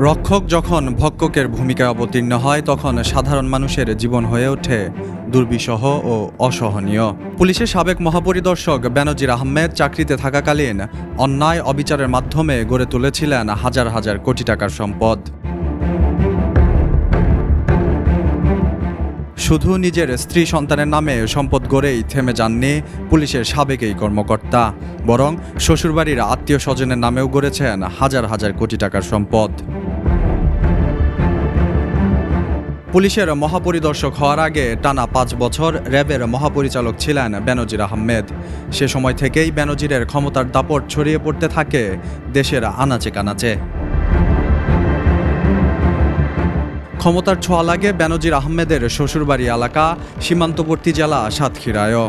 রক্ষক যখন ভক্ষকের ভূমিকায় অবতীর্ণ হয় তখন সাধারণ মানুষের জীবন হয়ে ওঠে দুর্বিষহ ও অসহনীয়। পুলিশের সাবেক মহাপরিদর্শক বেনজির আহমেদ চাকরিতে থাকাকালীন অন্যায় অবিচারের মাধ্যমে গড়ে তুলেছিলেন হাজার হাজার কোটি টাকার সম্পদ। শুধু নিজের স্ত্রী সন্তানের নামে সম্পদ গড়েই থেমে যাননি পুলিশের সাবেক এই কর্মকর্তা, বরং শ্বশুরবাড়ির আত্মীয় স্বজনের নামেও গড়েছেন হাজার হাজার কোটি টাকার সম্পদ। পুলিশের মহাপরিদর্শক হওয়ার আগে টানা ৫ বছর র্যাবের মহাপরিচালক ছিলেন বেনজির আহমেদ। সে সময় থেকেই বেনজিরের ক্ষমতার দাপট ছড়িয়ে পড়তে থাকে দেশের আনাচে কানাচে। ক্ষমতার ছোঁয়া লাগে বেনজির আহমেদের শ্বশুরবাড়ি এলাকা সীমান্তবর্তী জেলা সাতক্ষীরায়ও।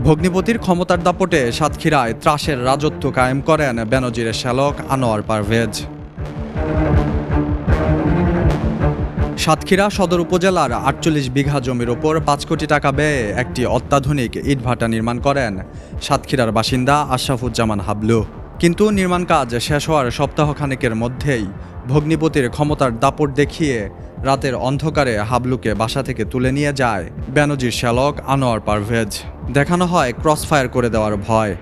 ভগ্নিপতির ক্ষমতার দাপটে সাতক্ষীরায় ত্রাসের রাজত্ব কায়েম করেন বেনজিরের শ্যালক আনোয়ার পারভেজ। সাতক্ষীরা সদর উপজেলার ৪৮ বিঘা জমির ওপর ৫ কোটি টাকা ব্যয়ে একটি অত্যাধুনিক ইটভাটা নির্মাণ করেন সাতক্ষীরার বাসিন্দা আশরাফুজ্জামান হাবলু। কিন্তু নির্মাণ কাজ শেষ হওয়ার সপ্তাহখানেকের মধ্যেই ভগ্নিপতির ক্ষমতার দাপট দেখিয়ে রাতের অন্ধকারে হাবলুকে বাসা থেকে তুলে নিয়ে যায় বেনজির শ্যালক আনোয়ার পারভেজ। দেখানো হয় ক্রসফায়ার করে দেওয়ার ভয়।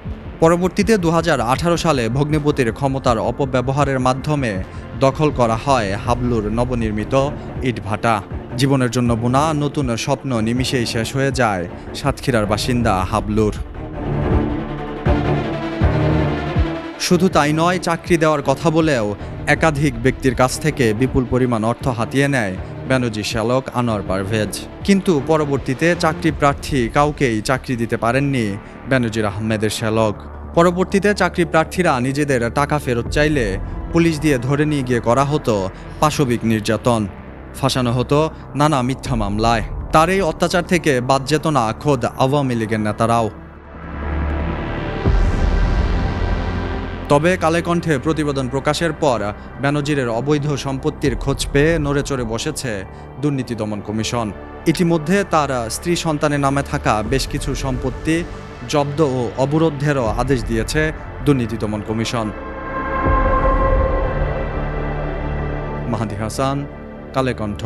পরবর্তীতে ২০১৮ সালে ভগ্নিপতির ক্ষমতার অপব্যবহারের মাধ্যমে দখল করা হয় হাবলুর নবনির্মিত ইটভাটা। জীবনের জন্য বোনা নতুন স্বপ্ন নিমিষেই শেষ হয়ে যায় সাতক্ষীরার বাসিন্দা হাবলুর। শুধু তাই নয়, চাকরি দেওয়ার কথা বলেও একাধিক ব্যক্তির কাছ থেকে বিপুল পরিমাণ অর্থ হাতিয়ে নেয় বেনজির শ্যালক আনোয়ার পারভেজ। কিন্তু পরবর্তীতে চাকরি প্রার্থী কাউকেই চাকরি দিতে পারেননি বেনজির আহমেদের শ্যালক। পরবর্তীতে চাকরি প্রার্থীরা নিজেদের টাকা ফেরত চাইলে পুলিশ দিয়ে ধরে নিয়ে গিয়ে করা হতো পাশবিক নির্যাতন, ফাঁসানো হতো নানা মিথ্যা মামলায়। তার এই অত্যাচার থেকে বাদ যেত না খোদ আওয়ামী লীগের নেতারাও। তবে কালে কণ্ঠে প্রতিবেদন প্রকাশের পর বেনজিরের অবৈধ সম্পত্তির খোঁজ পেয়ে নড়েচড়ে বসেছে দুর্নীতি দমন কমিশন। ইতিমধ্যে তার স্ত্রী সন্তানের নামে থাকা বেশ কিছু সম্পত্তি জব্দ ও অবরোধেরও আদেশ দিয়েছে দুর্নীতি দমন কমিশন। মাহাদি হাসান, কালে কণ্ঠ।